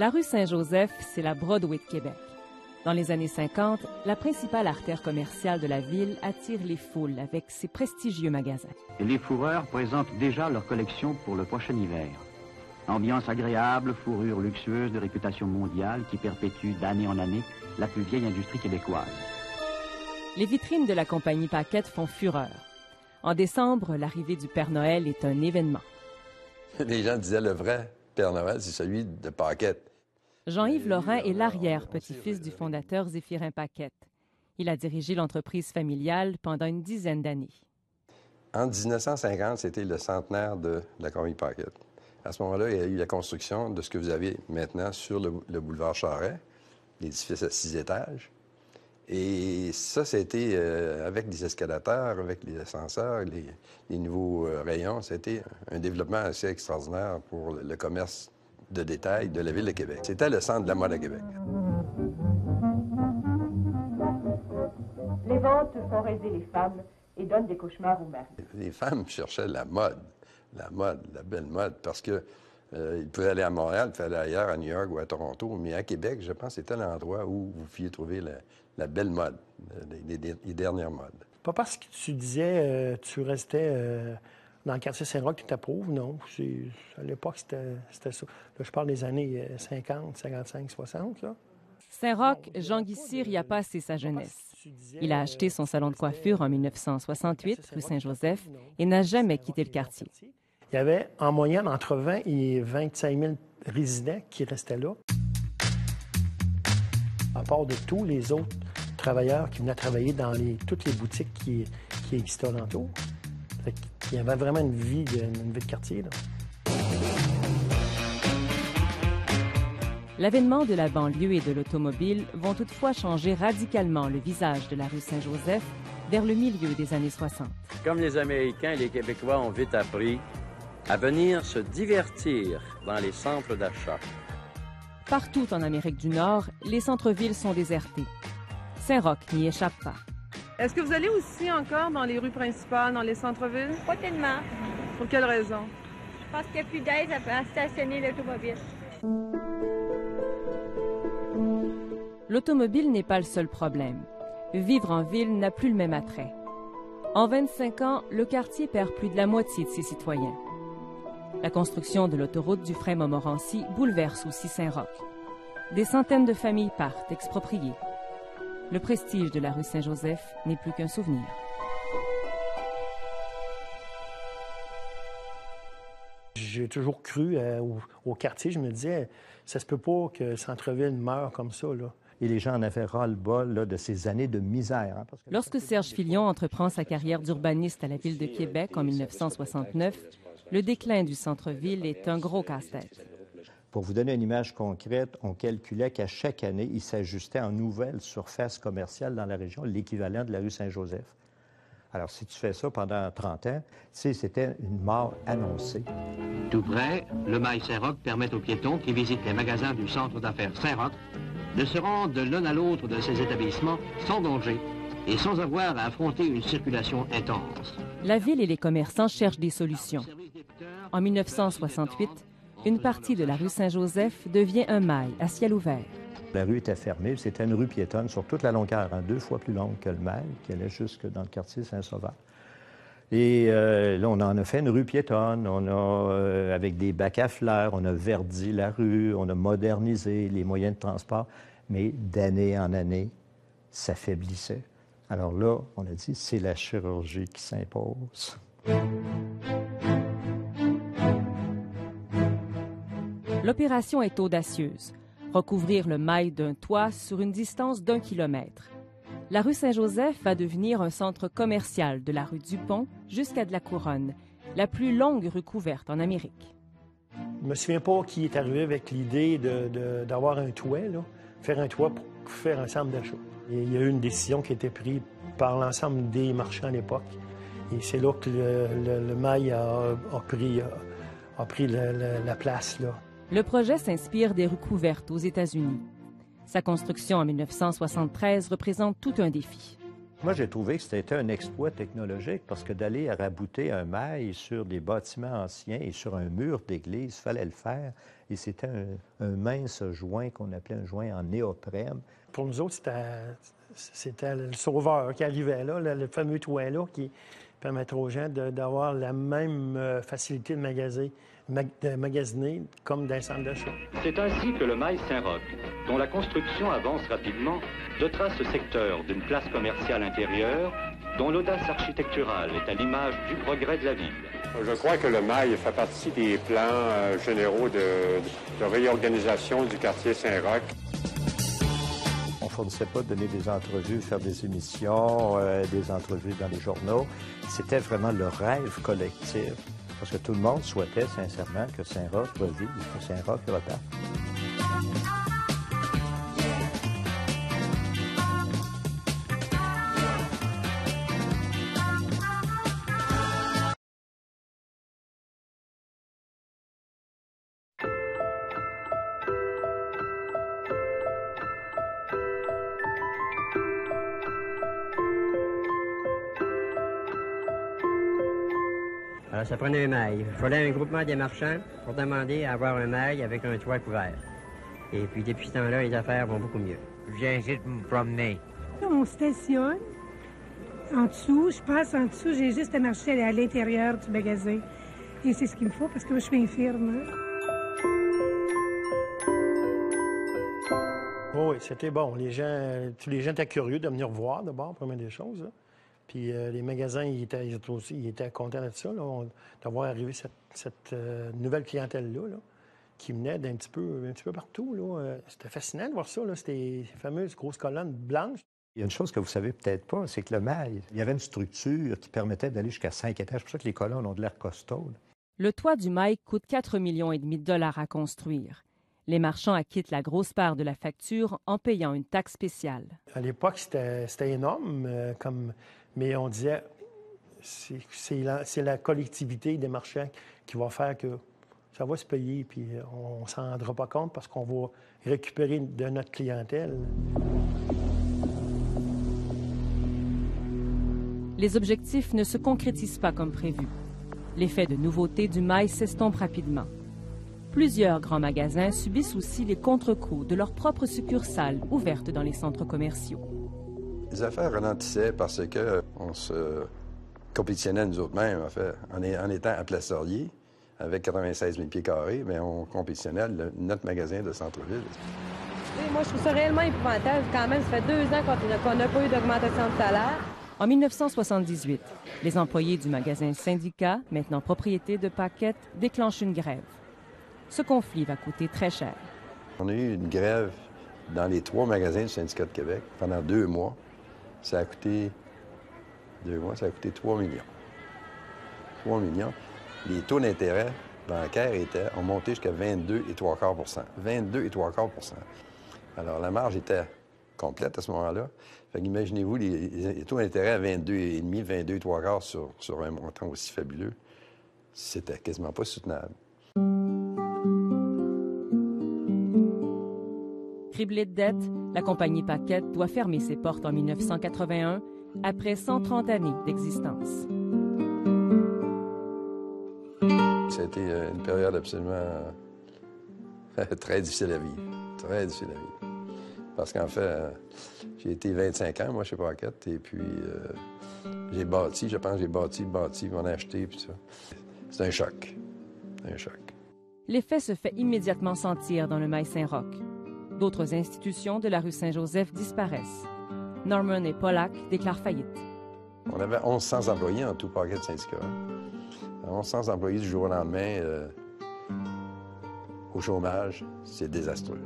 La rue Saint-Joseph, c'est la Broadway de Québec. Dans les années 50, la principale artère commerciale de la ville attire les foules avec ses prestigieux magasins. Les fourreurs présentent déjà leur collection pour le prochain hiver. Ambiance agréable, fourrure luxueuse de réputation mondiale qui perpétue d'année en année la plus vieille industrie québécoise. Les vitrines de la compagnie Paquette font fureur. En décembre, l'arrivée du Père Noël est un événement. Les gens disaient le vrai Père Noël, c'est celui de Paquette. Jean-Yves Lorrain est l'arrière-petit-fils du fondateur Zéphirin Paquette. Il a dirigé l'entreprise familiale pendant une dizaine d'années. En 1950, c'était le centenaire de la compagnie Paquette. À ce moment-là, il y a eu la construction de ce que vous avez maintenant sur le boulevard Charest, l'édifice à 6 étages. Et ça, c'était avec des escalators, avec les ascenseurs, les nouveaux rayons. C'était un développement assez extraordinaire pour le commerce de détail de la ville de Québec. C'était le centre de la mode à Québec. Les ventes font rêver les femmes et donnent des cauchemars aux maris. Les femmes cherchaient la belle mode, parce que ils pouvaient aller à Montréal, ils pouvaient aller ailleurs, à New York ou à Toronto, mais à Québec, je pense que c'était l'endroit où vous pouviez trouver la belle mode, les dernières modes. Pas parce que tu disais tu restais dans le quartier Saint-Roch que tu étais pauvre, non. À l'époque, c'était ça. Là, je parle des années 50, 55, 60, là. Saint-Roch, Jean Guissire y a passé sa jeunesse. Il a acheté son salon de coiffure en 1968, rue Saint-Joseph, et n'a jamais quitté le quartier. Il y avait en moyenne entre 20 et 25 000 résidents qui restaient là. À part de tous les autres travailleurs qui venaient travailler dans toutes les boutiques qui existaient alentour. Il y avait vraiment une vie de quartier, là. L'avènement de la banlieue et de l'automobile vont toutefois changer radicalement le visage de la rue Saint-Joseph vers le milieu des années 60. Comme les Américains, les Québécois ont vite appris à venir se divertir dans les centres d'achat. Partout en Amérique du Nord, les centres-villes sont désertés. Saint-Roch n'y échappe pas. Est-ce que vous allez aussi encore dans les rues principales, dans les centres-villes? Pas tellement. Pour quelle raison? Je pense qu'il n'y a plus d'aide à stationner l'automobile. L'automobile n'est pas le seul problème. Vivre en ville n'a plus le même attrait. En 25 ans, le quartier perd plus de la moitié de ses citoyens. La construction de l'autoroute Dufresne-Montmorency bouleverse aussi Saint-Roch. Des centaines de familles partent expropriées. Le prestige de la rue Saint-Joseph n'est plus qu'un souvenir. J'ai toujours cru au quartier. Je me disais, ça se peut pas que le centre-ville meure comme ça, là. Et les gens en avaient ras-le-bol de ces années de misère. Hein, parce que... Lorsque Serge Filion entreprend sa carrière d'urbaniste à la ville de Québec en 1969, le déclin du centre-ville est un gros casse-tête. Pour vous donner une image concrète, on calculait qu'à chaque année, il s'ajustait en nouvelles surfaces commerciales dans la région, l'équivalent de la rue Saint-Joseph. Alors, si tu fais ça pendant 30 ans, c'était une mort annoncée. Tout près, le mail Saint-Roch permet aux piétons qui visitent les magasins du centre d'affaires Saint-Roch de se rendre de l'un à l'autre de ces établissements sans danger et sans avoir à affronter une circulation intense. La ville et les commerçants cherchent des solutions. En 1968, une partie de la rue Saint-Joseph devient un mail à ciel ouvert. La rue était fermée, c'était une rue piétonne sur toute la longueur, 2 fois plus longue que le mail, qui allait jusque dans le quartier Saint-Sauveur. Et là, on en a fait une rue piétonne, on a, avec des bacs à fleurs, on a verdi la rue, on a modernisé les moyens de transport, mais d'année en année, ça faiblissait. Alors là, on a dit, c'est la chirurgie qui s'impose. L'opération est audacieuse. Recouvrir le mail d'un toit sur une distance d'1 kilomètre. La rue Saint-Joseph va devenir un centre commercial de la rue Dupont jusqu'à de la Couronne, la plus longue rue couverte en Amérique. Je me souviens pas qui est arrivé avec l'idée d'avoir un toit, là, faire un toit pour faire un centre d'achat. Il y a eu une décision qui a été prise par l'ensemble des marchands à l'époque. Et c'est là que le mail a pris la place, là. Le projet s'inspire des rues couvertes aux États-Unis. Sa construction en 1973 représente tout un défi. Moi, j'ai trouvé que c'était un exploit technologique parce que d'aller rabouter un mail sur des bâtiments anciens et sur un mur d'église, il fallait le faire. Et c'était un mince joint qu'on appelait un joint en néoprène. Pour nous autres, c'était le sauveur qui arrivait là, le fameux toit-là qui permettra aux gens d'avoir la même facilité de magasiner comme dans un centre d'achat. C'est ainsi que le mail Saint-Roch, dont la construction avance rapidement, dotera ce secteur d'une place commerciale intérieure dont l'audace architecturale est à l'image du progrès de la ville. Je crois que le mail fait partie des plans généraux de réorganisation du quartier Saint-Roch. On ne fournissait pas de donner des entrevues, faire des émissions, des entrevues dans les journaux. C'était vraiment le rêve collectif, parce que tout le monde souhaitait sincèrement que Saint-Roch revive, que Saint-Roch reparte. Alors, ça prenait un mail. Il fallait un groupement des marchands pour demander à avoir un mail avec un toit couvert. Et puis, depuis ce temps-là, les affaires vont beaucoup mieux. Je viens ici de me promener. On stationne. En dessous, je passe en dessous, j'ai juste à marcher à l'intérieur du magasin. Et c'est ce qu'il me faut parce que moi, je suis infirme. Oui, c'était bon. Tous les gens étaient curieux de venir voir d'abord, première des choses. Là. Puis les magasins, ils étaient contents de ça, d'avoir arrivé cette nouvelle clientèle-là, qui venait d'un petit peu partout. Là. C'était fascinant de voir ça. C'était ces fameuses grosses colonnes blanches. Il y a une chose que vous savez peut-être pas, c'est que le mail, il y avait une structure qui permettait d'aller jusqu'à 5 étages. C'est pour ça que les colonnes ont de l'air costaud. Le toit du mail coûte 4,5 millions de dollars à construire. Les marchands acquittent la grosse part de la facture en payant une taxe spéciale. À l'époque, c'était énorme, mais on disait c'est la collectivité des marchands qui va faire que ça va se payer, puis on ne s'en rendra pas compte parce qu'on va récupérer de notre clientèle. Les objectifs ne se concrétisent pas comme prévu. L'effet de nouveauté du mail s'estompe rapidement. Plusieurs grands magasins subissent aussi les contre-coups de leurs propres succursales ouvertes dans les centres commerciaux. Les affaires ralentissaient parce qu'on se compétitionnait nous autres-mêmes, en fait. En étant à Place Laurier, avec 96 000 pieds carrés, bien, on compétitionnait notre magasin de centre-ville. Oui, moi, je trouve ça réellement épouvantable. Quand même, ça fait 2 ans qu'on n'a pas eu d'augmentation de salaire. En 1978, les employés du magasin Syndicat, maintenant propriété de Paquette, déclenchent une grève. Ce conflit va coûter très cher. On a eu une grève dans les 3 magasins du Syndicat de Québec pendant 2 mois. Ça a coûté 3 millions. 3 millions. Les taux d'intérêt bancaires ont monté jusqu'à 22,75 22,75 Alors, la marge était complète à ce moment-là. Fait qu'imaginez-vous les taux d'intérêt à 22,5 22,75 sur un montant aussi fabuleux. C'était quasiment pas soutenable. Criblée de dettes, la compagnie Paquette doit fermer ses portes en 1981 après 130 années d'existence. Ça a été une période absolument très difficile à vivre. Très difficile à vivre. Parce qu'en fait, j'ai été 25 ans, moi, chez Paquette, et puis j'ai bâti, on a acheté, puis ça. C'est un choc. Un choc. L'effet se fait immédiatement sentir dans le mail Saint-Roch. D'autres institutions de la rue Saint-Joseph disparaissent. Norman et Pollack déclarent faillite. On avait 1100 employés en tout Paquette syndicat. 1100 employés du jour au lendemain au chômage, c'est désastreux.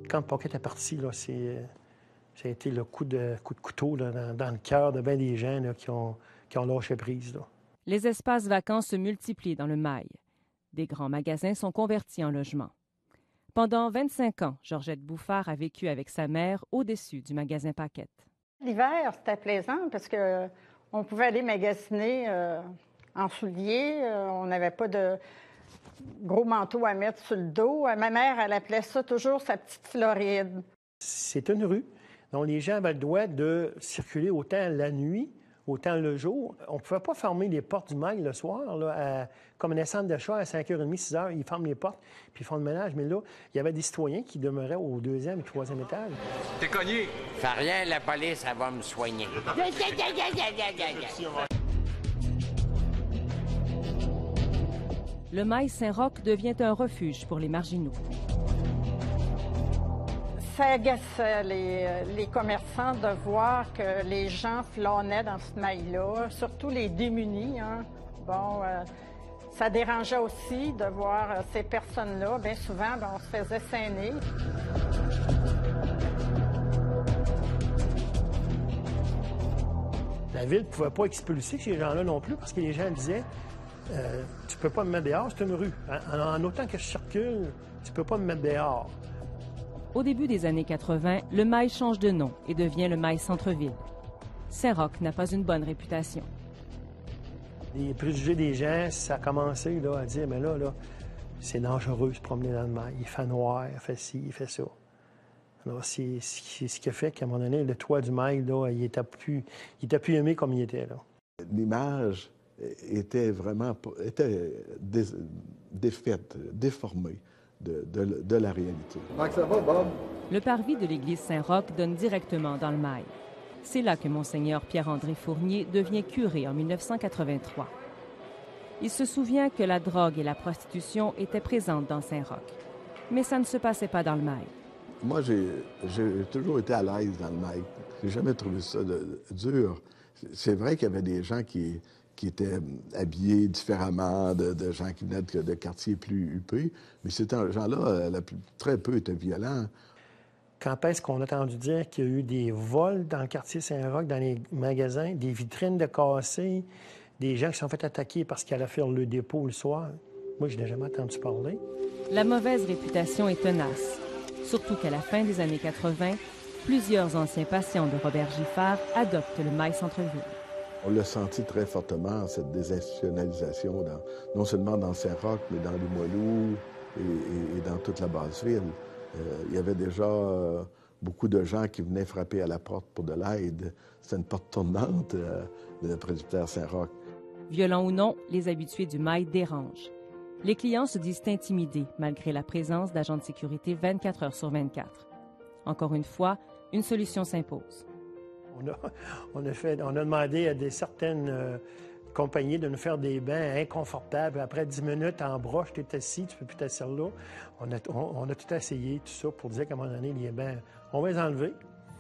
Quand Paquette est parti, là, ça a été le coup de couteau là, dans le cœur de bien des gens là, qui ont lâché prise. Là. Les espaces vacants se multiplient dans le mail. Des grands magasins sont convertis en logements. Pendant 25 ans, Georgette Bouffard a vécu avec sa mère au-dessus du magasin Paquette. L'hiver, c'était plaisant parce qu'on pouvait aller magasiner en souliers. On n'avait pas de gros manteau à mettre sur le dos. Ma mère, elle appelait ça toujours sa petite Floride. C'est une rue dont les gens avaient le droit de circuler autant la nuit autant le jour. On ne pouvait pas fermer les portes du mail le soir, là, comme un centre d'achat à 5h30, 6h, ils ferment les portes, puis ils font le ménage. Mais là, il y avait des citoyens qui demeuraient au 2e et 3e étage. T'es cogné! Fais rien, la police, elle va me soigner. Le mail Saint-Roch devient un refuge pour les marginaux. Ça agaçait les commerçants de voir que les gens flânaient dans ce mail-là, surtout les démunis. Hein. Bon, ça dérangeait aussi de voir ces personnes-là. Bien souvent, on se faisait saigner. La ville ne pouvait pas expulser ces gens-là non plus parce que les gens disaient tu peux pas me mettre dehors, c'est une rue. En autant que je circule, tu peux pas me mettre dehors. Au début des années 80, le mail change de nom et devient le mail centre-ville. Saint-Roch n'a pas une bonne réputation. Les préjugés des gens, ça a commencé là, à dire, mais là, c'est dangereux de se promener dans le mail. Il fait noir, il fait ci, il fait ça. Alors, c'est ce qui a fait qu'à un moment donné, le toit du mail, là, il était plus aimé comme il était. L'image était vraiment défaite, déformée de la réalité. Ça va, Bob? Le parvis de l'église Saint-Roch donne directement dans le mail. C'est là que Monseigneur Pierre-André Fournier devient curé en 1983. Il se souvient que la drogue et la prostitution étaient présentes dans Saint-Roch. Mais ça ne se passait pas dans le mail. Moi, j'ai toujours été à l'aise dans le mail. J'ai jamais trouvé ça dur. C'est vrai qu'il y avait des gens qui étaient habillés différemment de gens qui venaient de quartiers plus huppés, mais ces gens-là, très peu étaient violents. Quand est-ce qu'on a entendu dire qu'il y a eu des vols dans le quartier Saint-Roch, dans les magasins, des vitrines de cassées, des gens qui se sont fait attaquer parce qu'ils allaient faire le dépôt le soir? Moi, je n'ai jamais entendu parler. La mauvaise réputation est tenace, surtout qu'à la fin des années 80, plusieurs anciens patients de Robert Giffard adoptent le mail centre-ville. On l'a senti très fortement, cette désinstitutionnalisation, non seulement dans Saint-Roch, mais dans Limoilou et dans toute la basse-ville. Il y avait déjà beaucoup de gens qui venaient frapper à la porte pour de l'aide. C'était une porte tournante de la presbytère Saint-Roch. Violents ou non, les habitués du mail dérangent. Les clients se disent intimidés malgré la présence d'agents de sécurité 24 heures sur 24. Encore une fois, une solution s'impose. On a demandé à certaines compagnies de nous faire des bains inconfortables. Après 10 minutes, en broche, tu es assis, tu ne peux plus t'asseoir là. On a tout essayé, tout ça, pour dire qu'à un moment donné, les bains, on va les enlever.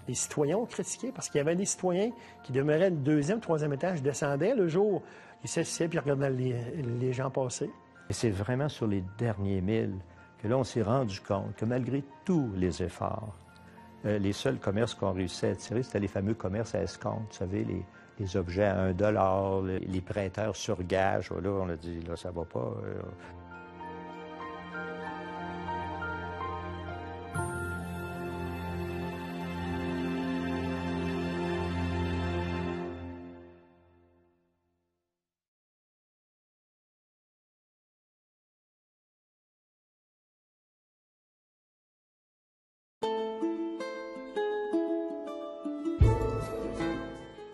Les citoyens ont critiqué parce qu'il y avait des citoyens qui demeuraient le 2e, 3e étage, descendaient le jour. Ils s'assisaient puis regardaient les gens passer. Et c'est vraiment sur les derniers milles que là, on s'est rendu compte que malgré tous les efforts, les seuls commerces qu'on réussissait à attirer, c'était les fameux commerces à escompte. Vous savez, les objets à $1, les prêteurs sur gage. Là, on a dit, là, ça va pas.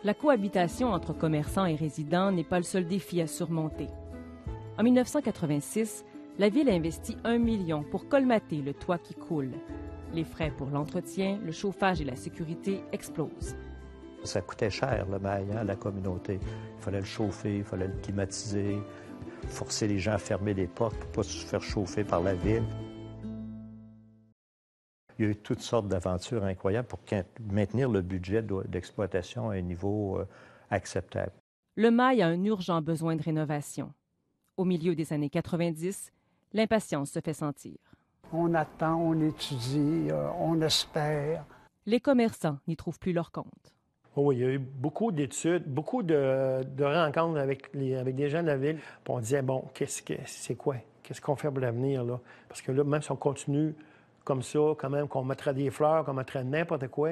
La cohabitation entre commerçants et résidents n'est pas le seul défi à surmonter. En 1986, la ville investit 1 million pour colmater le toit qui coule. Les frais pour l'entretien, le chauffage et la sécurité explosent. Ça coûtait cher, le mail, à la communauté. Il fallait le chauffer, il fallait le climatiser, forcer les gens à fermer les portes pour ne pas se faire chauffer par la ville. Il y a eu toutes sortes d'aventures incroyables pour maintenir le budget d'exploitation à un niveau acceptable. Le mail a un urgent besoin de rénovation. Au milieu des années 90, l'impatience se fait sentir. On attend, on étudie, on espère. Les commerçants n'y trouvent plus leur compte. Oui, il y a eu beaucoup d'études, beaucoup de rencontres avec des gens de la ville. Puis on disait, bon, c'est quoi? Qu'est-ce qu'on fait pour l'avenir, là? Parce que là, même si on continue comme ça, quand même, qu'on mettrait des fleurs, qu'on mettrait n'importe quoi,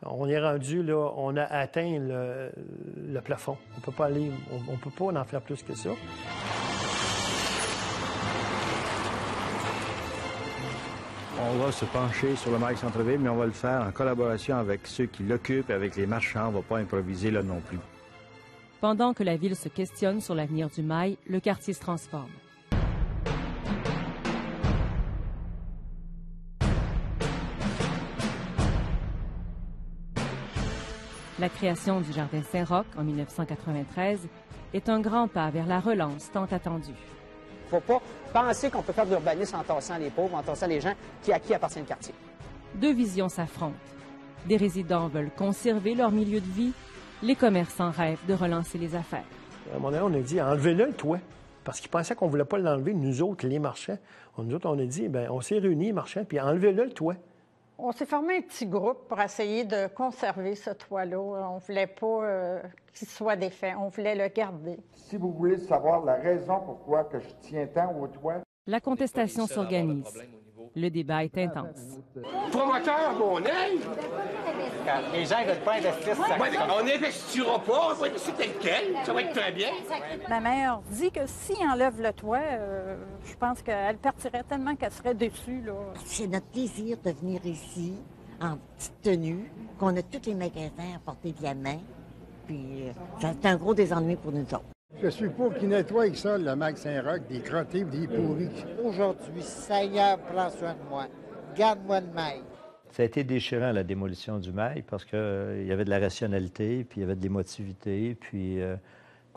on est rendu, là, on a atteint le plafond. On peut pas aller, on peut pas en faire plus que ça. On va se pencher sur le mail centre-ville, mais on va le faire en collaboration avec ceux qui l'occupent, avec les marchands. On ne va pas improviser là non plus. Pendant que la ville se questionne sur l'avenir du mail, le quartier se transforme. La création du Jardin Saint-Roch en 1993 est un grand pas vers la relance tant attendue. Il ne faut pas penser qu'on peut faire de l'urbanisme en tassant les pauvres, en tassant les gens à qui appartient le quartier. Deux visions s'affrontent. Des résidents veulent conserver leur milieu de vie, les commerçants rêvent de relancer les affaires. À un moment donné, on a dit, enlevez-le le toit. Parce qu'ils pensaient qu'on ne voulait pas l'enlever, nous autres, les marchands. Nous autres, on a dit, bien, on s'est réunis, les marchands, puis enlevez-le le toit. On s'est formé un petit groupe pour essayer de conserver ce toit-là. On ne voulait pas qu'il soit défait, on voulait le garder. Si vous voulez savoir la raison pourquoi que je tiens tant au toit... La contestation s'organise. Le débat est intense. Promoteur, mon œil! Les gens ne veulent pas investir. On n'investira pas, on va investir tel quel, ça va être très bien. Ma mère dit que s'il enlève le toit, je pense qu'elle partirait tellement qu'elle serait déçue. C'est notre plaisir de venir ici, en petite tenue, qu'on a tous les magasins à portée de la main. Puis c'est un gros désennui pour nous autres. Je suis pour qu'ils nettoient avec ça, le Mag Saint-Roch, des crottés, des pourris. Aujourd'hui, Seigneur, prends soin de moi. Garde-moi le mail. Ça a été déchirant, la démolition du mail, parce qu'il y avait de la rationalité, puis il y avait de l'émotivité, puis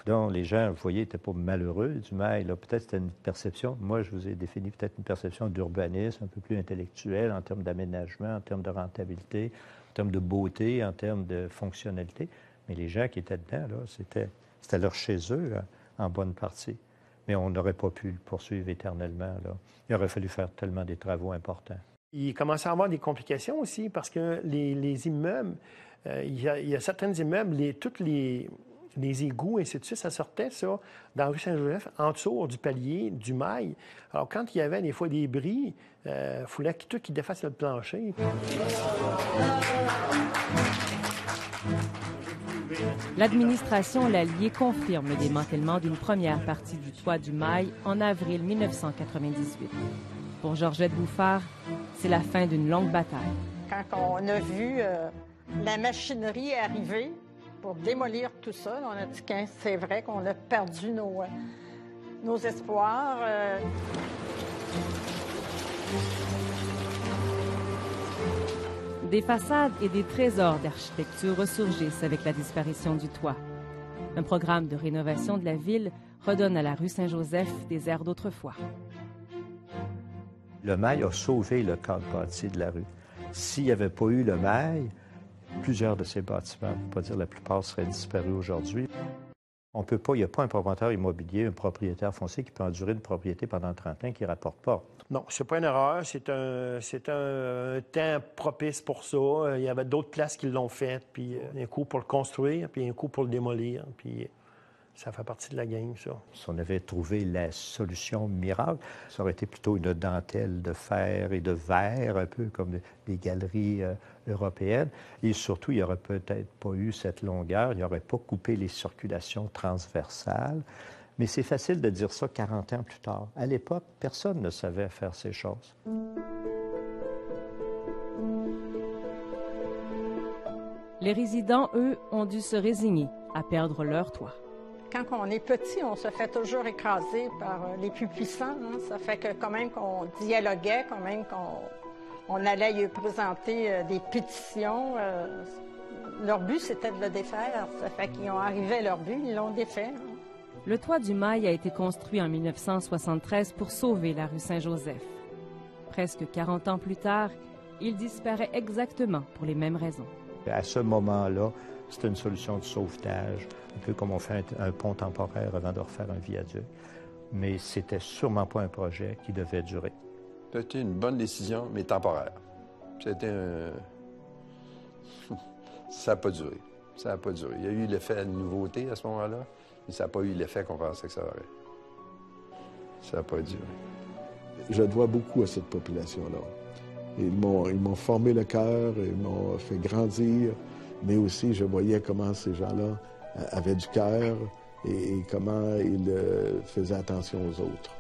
les gens, vous voyez, n'étaient pas malheureux du mail. Peut-être c'était une perception, moi je vous ai défini peut-être une perception d'urbanisme un peu plus intellectuelle en termes d'aménagement, en termes de rentabilité, en termes de beauté, en termes de fonctionnalité. Mais les gens qui étaient dedans, là, c'était leur chez eux, là, en bonne partie. Mais on n'aurait pas pu le poursuivre éternellement, là. Il aurait fallu faire tellement des travaux importants. Il commençait à avoir des complications aussi parce que les immeubles, il y a certains immeubles, tous les égouts, ainsi de suite, ça sortait, ça, dans la rue Saint-Joseph, en dessous du palier, du mail. Alors, quand il y avait des fois des bris, il fallait tout qu'ils défassent le plancher. L'administration Lallier confirme le démantèlement d'une première partie du toit du mail en avril 1998. Pour Georgette Bouffard, c'est la fin d'une longue bataille. Quand on a vu la machinerie arriver pour démolir tout ça, on a dit que c'est vrai qu'on a perdu nos espoirs. Des façades et des trésors d'architecture ressurgissent avec la disparition du toit. Un programme de rénovation de la ville redonne à la rue Saint-Joseph des airs d'autrefois. Le mail a sauvé le cadre bâti de la rue. S'il n'y avait pas eu le mail, plusieurs de ces bâtiments, pour ne pas dire la plupart, seraient disparus aujourd'hui. On peut pas, il n'y a pas un promoteur immobilier, un propriétaire foncier qui peut endurer une propriété pendant 30 ans qui ne rapporte pas. Non, c'est pas une erreur, c'est un temps propice pour ça. Il y avait d'autres places qui l'ont fait, puis un coup pour le construire, puis un coup pour le démolir, puis ça fait partie de la game, ça. Si on avait trouvé la solution miracle, ça aurait été plutôt une dentelle de fer et de verre, un peu comme les galeries européennes. Et surtout, il n'y aurait peut-être pas eu cette longueur, il n'y aurait pas coupé les circulations transversales. Mais c'est facile de dire ça 40 ans plus tard. À l'époque, personne ne savait faire ces choses. Les résidents, eux, ont dû se résigner à perdre leur toit. Quand on est petit, on se fait toujours écraser par les plus puissants. Hein? Ça fait que quand même qu'on dialoguait, quand même qu'on allait lui présenter des pétitions. Leur but, c'était de le défaire. Ça fait qu'ils ont arrivé à leur but, ils l'ont défait. Hein? Le toit du mail a été construit en 1973 pour sauver la rue Saint-Joseph. Presque 40 ans plus tard, il disparaît exactement pour les mêmes raisons. À ce moment-là, c'était une solution de sauvetage, un peu comme on fait un pont temporaire avant de refaire un viaduc. Mais c'était sûrement pas un projet qui devait durer. C'était une bonne décision, mais temporaire. C'était un... Ça n'a pas duré. Ça n'a pas duré. Il y a eu l'effet de nouveauté à ce moment-là, mais ça n'a pas eu l'effet qu'on pensait que ça aurait. Ça n'a pas duré. Je dois beaucoup à cette population-là. Ils m'ont formé le cœur, ils m'ont fait grandir, mais aussi je voyais comment ces gens-là avaient du cœur et comment ils faisaient attention aux autres.